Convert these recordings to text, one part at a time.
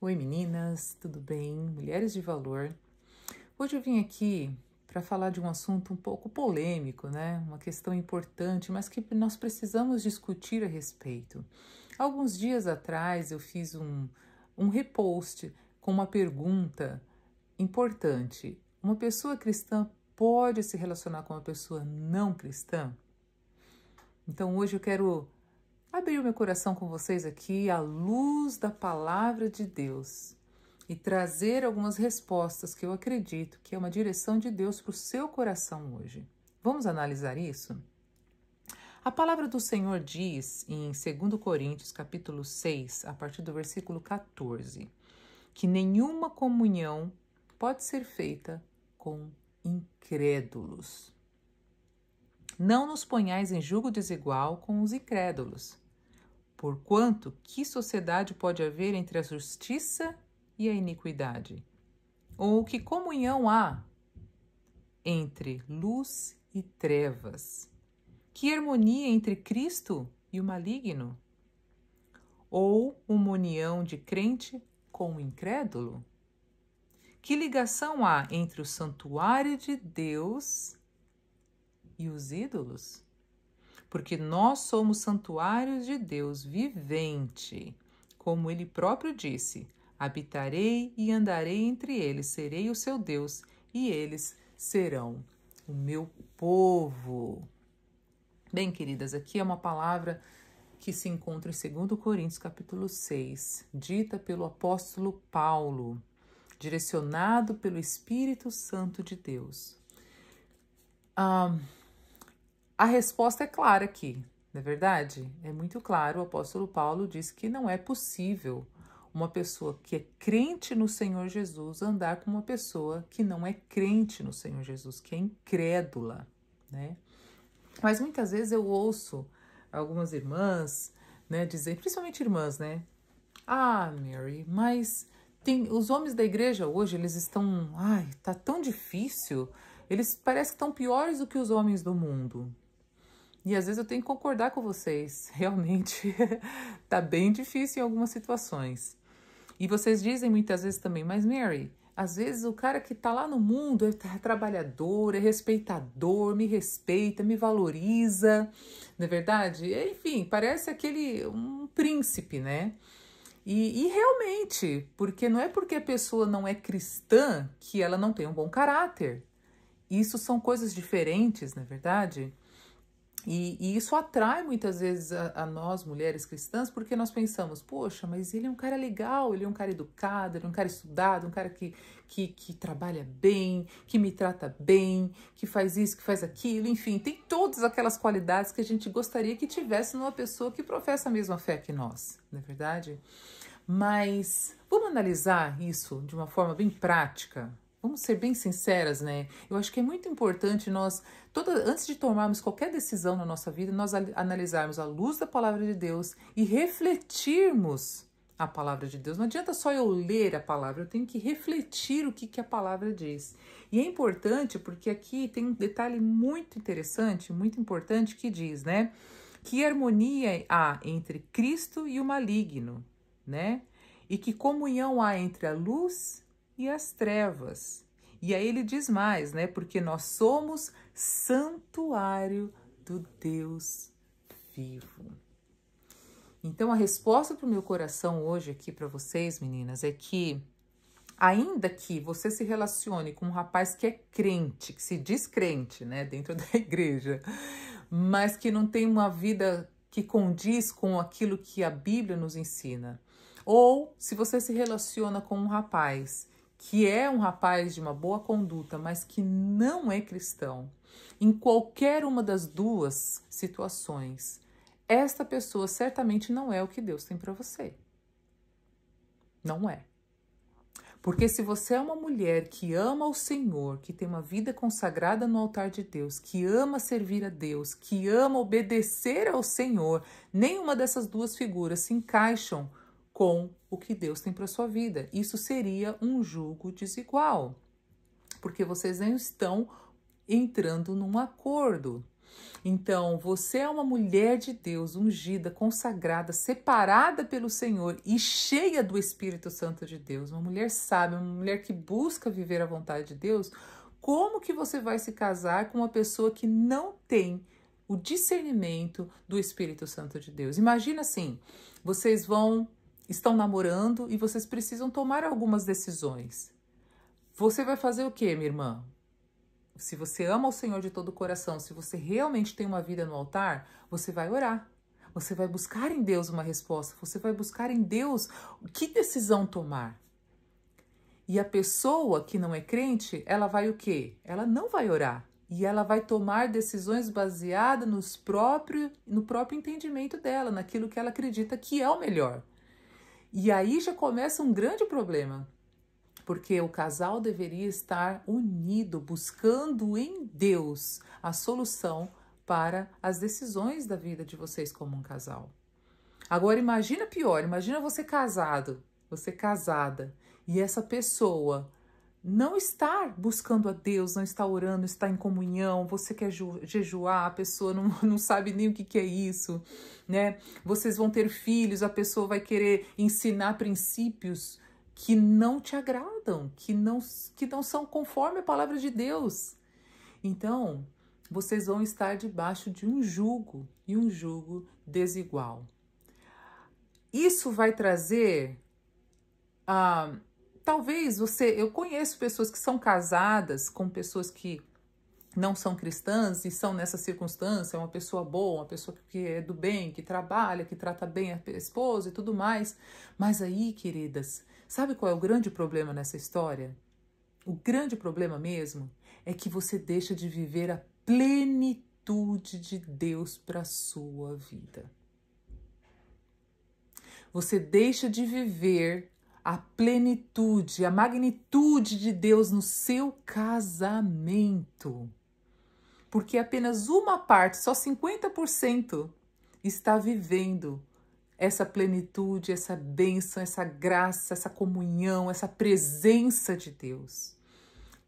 Oi meninas, tudo bem? Mulheres de valor. Hoje eu vim aqui para falar de um assunto um pouco polêmico, né? Uma questão importante, mas que nós precisamos discutir a respeito. Alguns dias atrás eu fiz um repost com uma pergunta importante. Uma pessoa cristã pode se relacionar com uma pessoa não cristã? Então hoje eu quero abrir o meu coração com vocês aqui à luz da palavra de Deus e trazer algumas respostas que eu acredito que é uma direção de Deus para o seu coração hoje. Vamos analisar isso? A palavra do Senhor diz em 2 Coríntios capítulo 6, a partir do versículo 14, que nenhuma comunhão pode ser feita com incrédulos. Não nos ponhais em julgo desigual com os incrédulos. Porquanto, que sociedade pode haver entre a justiça e a iniquidade? Ou que comunhão há entre luz e trevas? Que harmonia entre Cristo e o maligno? Ou uma união de crente com o incrédulo? Que ligação há entre o santuário de Deus e os ídolos? Porque nós somos santuários de Deus vivente. Como ele próprio disse, habitarei e andarei entre eles, serei o seu Deus, e eles serão o meu povo. Bem, queridas, aqui é uma palavra que se encontra em 2 Coríntios capítulo 6, dita pelo apóstolo Paulo, direcionado pelo Espírito Santo de Deus. A resposta é clara aqui, não é verdade? É muito claro, o apóstolo Paulo diz que não é possível uma pessoa que é crente no Senhor Jesus andar com uma pessoa que não é crente no Senhor Jesus, que é incrédula, né? Mas muitas vezes eu ouço algumas irmãs, né, dizer, principalmente irmãs, né? Ah, Mary, mas os homens da igreja hoje, eles estão, tá tão difícil, eles parecem que estão piores do que os homens do mundo. E às vezes eu tenho que concordar com vocês, realmente tá bem difícil em algumas situações. E vocês dizem muitas vezes também, mas Mary, às vezes o cara que tá lá no mundo é trabalhador, é respeitador, me respeita, me valoriza, não é verdade? Enfim, parece um príncipe, né? E realmente, porque não é porque a pessoa não é cristã que ela não tem um bom caráter. Isso são coisas diferentes, não é verdade? E isso atrai muitas vezes a nós, mulheres cristãs, porque nós pensamos, poxa, mas ele é um cara legal, ele é um cara educado, ele é um cara estudado, um cara que trabalha bem, que me trata bem, que faz isso, que faz aquilo, enfim, tem todas aquelas qualidades que a gente gostaria que tivesse numa pessoa que professa a mesma fé que nós, não é verdade? Mas vamos analisar isso de uma forma bem prática. Vamos ser bem sinceras, né? Eu acho que é muito importante nós, antes de tomarmos qualquer decisão na nossa vida, nós analisarmos a luz da palavra de Deus e refletirmos a palavra de Deus. Não adianta só eu ler a palavra, eu tenho que refletir o que a palavra diz. E é importante porque aqui tem um detalhe muito interessante, muito importante que diz, né? Que harmonia há entre Cristo e o maligno, né? E que comunhão há entre a luz e as trevas. E aí ele diz mais, né? Porque nós somos santuário do Deus vivo. Então a resposta para o meu coração hoje aqui para vocês, meninas, é que ainda que você se relacione com um rapaz que é crente, que se diz crente, né, dentro da igreja, mas que não tem uma vida que condiz com aquilo que a Bíblia nos ensina, ou se você se relaciona com um rapaz que é um rapaz de uma boa conduta, mas que não é cristão, em qualquer uma das duas situações, esta pessoa certamente não é o que Deus tem para você. Não é. Porque se você é uma mulher que ama o Senhor, que tem uma vida consagrada no altar de Deus, que ama servir a Deus, que ama obedecer ao Senhor, nenhuma dessas duas figuras se encaixam com o que Deus tem para sua vida. Isso seria um julgo desigual, porque vocês não estão entrando num acordo. Então, você é uma mulher de Deus, ungida, consagrada, separada pelo Senhor e cheia do Espírito Santo de Deus. Uma mulher sábia, uma mulher que busca viver a vontade de Deus. Como que você vai se casar com uma pessoa que não tem o discernimento do Espírito Santo de Deus? Imagina assim, vocês estão namorando e vocês precisam tomar algumas decisões. Você vai fazer o quê, minha irmã? Se você ama o Senhor de todo o coração, se você realmente tem uma vida no altar, você vai orar. Você vai buscar em Deus uma resposta. Você vai buscar em Deus que decisão tomar. E a pessoa que não é crente, ela vai o quê? Ela não vai orar. E ela vai tomar decisões baseadas no próprio entendimento dela, naquilo que ela acredita que é o melhor. E aí já começa um grande problema. Porque o casal deveria estar unido, buscando em Deus a solução para as decisões da vida de vocês como um casal. Agora imagina pior, imagina você casado, você casada, e essa pessoa não está buscando a Deus, não está orando, está em comunhão, você quer jejuar, a pessoa não sabe nem o que é isso, né? Vocês vão ter filhos, a pessoa vai querer ensinar princípios que não te agradam, que não são conforme a palavra de Deus. Então, vocês vão estar debaixo de um jugo, e um jugo desigual. Isso vai trazer, talvez eu conheço pessoas que são casadas com pessoas que não são cristãs e são nessa circunstância, uma pessoa boa, uma pessoa que é do bem, que trabalha, que trata bem a esposa e tudo mais. Mas aí, queridas, sabe qual é o grande problema nessa história? O grande problema mesmo é que você deixa de viver a plenitude de Deus para a sua vida. Você deixa de viver a plenitude, a magnitude de Deus no seu casamento. Porque apenas uma parte, só 50%, está vivendo essa plenitude, essa bênção, essa graça, essa comunhão, essa presença de Deus.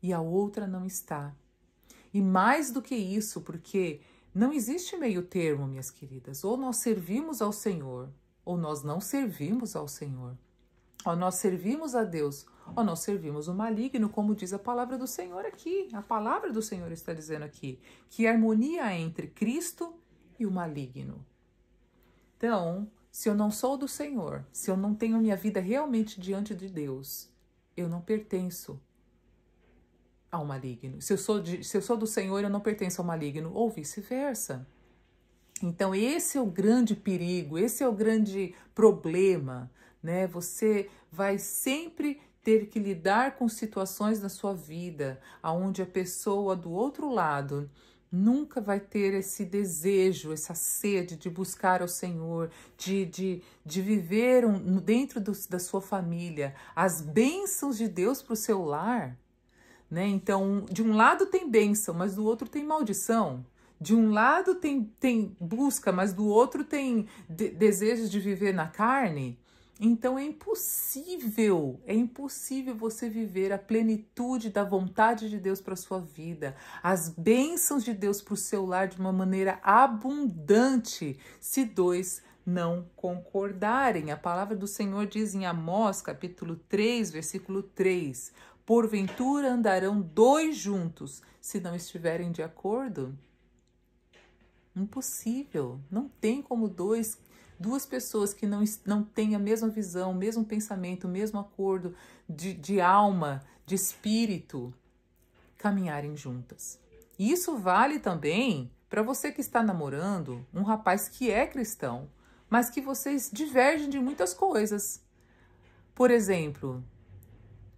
E a outra não está. E mais do que isso, porque não existe meio termo, minhas queridas. Ou nós servimos ao Senhor, ou nós não servimos ao Senhor. Ou nós servimos a Deus, ou nós servimos o maligno, como diz a palavra do Senhor aqui. A palavra do Senhor está dizendo aqui que a harmonia entre Cristo e o maligno. Então, se eu não sou do Senhor, se eu não tenho minha vida realmente diante de Deus, eu não pertenço ao maligno. Se eu sou do Senhor, eu não pertenço ao maligno, ou vice-versa. Então, esse é o grande perigo, esse é o grande problema, né? Você vai sempre ter que lidar com situações na sua vida onde a pessoa do outro lado nunca vai ter esse desejo, essa sede de buscar ao Senhor, de viver dentro da sua família as bênçãos de Deus para o seu lar, né? Então, de um lado tem bênção, mas do outro tem maldição. De um lado tem busca, mas do outro tem desejos de viver na carne. Então é impossível você viver a plenitude da vontade de Deus para a sua vida, as bênçãos de Deus para o seu lar de uma maneira abundante, se dois não concordarem. A palavra do Senhor diz em Amós, capítulo 3, versículo 3, porventura andarão dois juntos, se não estiverem de acordo? Impossível, não tem como duas pessoas que não têm a mesma visão, o mesmo pensamento, o mesmo acordo de alma, de espírito, caminharem juntas. E isso vale também para você que está namorando um rapaz que é cristão, mas que vocês divergem de muitas coisas. Por exemplo,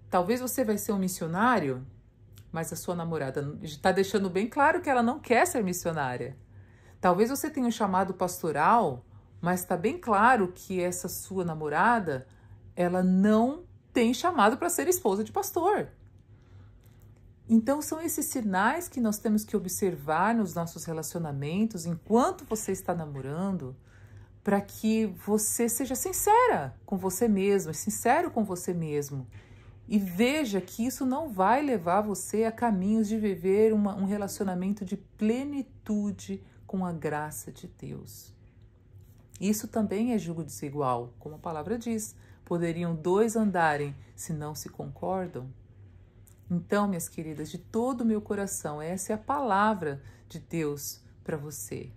talvez você vai ser um missionário, mas a sua namorada está deixando bem claro que ela não quer ser missionária. Talvez você tenha um chamado pastoral, mas está bem claro que essa sua namorada, ela não tem chamado para ser esposa de pastor. Então, são esses sinais que nós temos que observar nos nossos relacionamentos, enquanto você está namorando, para que você seja sincera com você mesmo, sincero com você mesmo. E veja que isso não vai levar você a caminhos de viver um relacionamento de plenitude com a graça de Deus. Isso também é jugo desigual, como a palavra diz. Poderiam dois andarem se não se concordam? Então, minhas queridas, de todo o meu coração, essa é a palavra de Deus para você.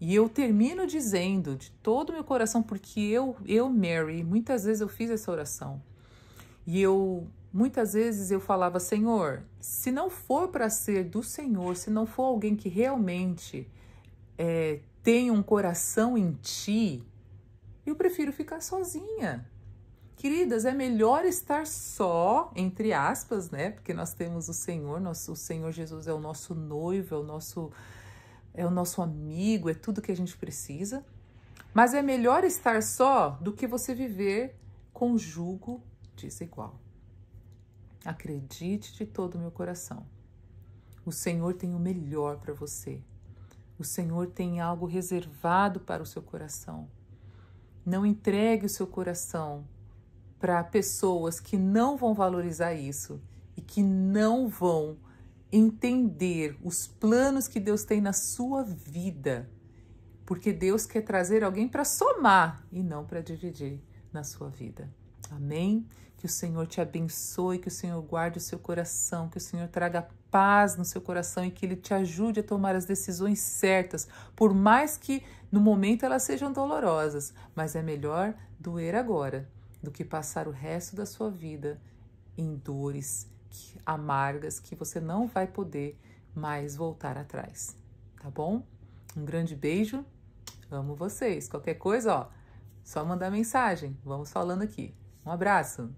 E eu termino dizendo de todo o meu coração, porque eu, Mary, muitas vezes eu fiz essa oração. E muitas vezes eu falava, Senhor, se não for para ser do Senhor, se não for alguém que realmente tem um coração em Ti, eu prefiro ficar sozinha. Queridas, é melhor estar só, entre aspas, né? Porque nós temos o Senhor, o Senhor Jesus é o nosso noivo, é o nosso amigo, é tudo que a gente precisa. Mas é melhor estar só do que você viver com jugo desigual. Acredite de todo o meu coração. O Senhor tem o melhor para você. O Senhor tem algo reservado para o seu coração. Não entregue o seu coração para pessoas que não vão valorizar isso e que não vão entender os planos que Deus tem na sua vida, porque Deus quer trazer alguém para somar e não para dividir na sua vida. Amém? Que o Senhor te abençoe, que o Senhor guarde o seu coração, que o Senhor traga paz no seu coração e que Ele te ajude a tomar as decisões certas, por mais que no momento elas sejam dolorosas, mas é melhor doer agora do que passar o resto da sua vida em dores amargas que você não vai poder mais voltar atrás, tá bom? Um grande beijo, amo vocês. Qualquer coisa, só mandar mensagem, vamos falando aqui. Um abraço!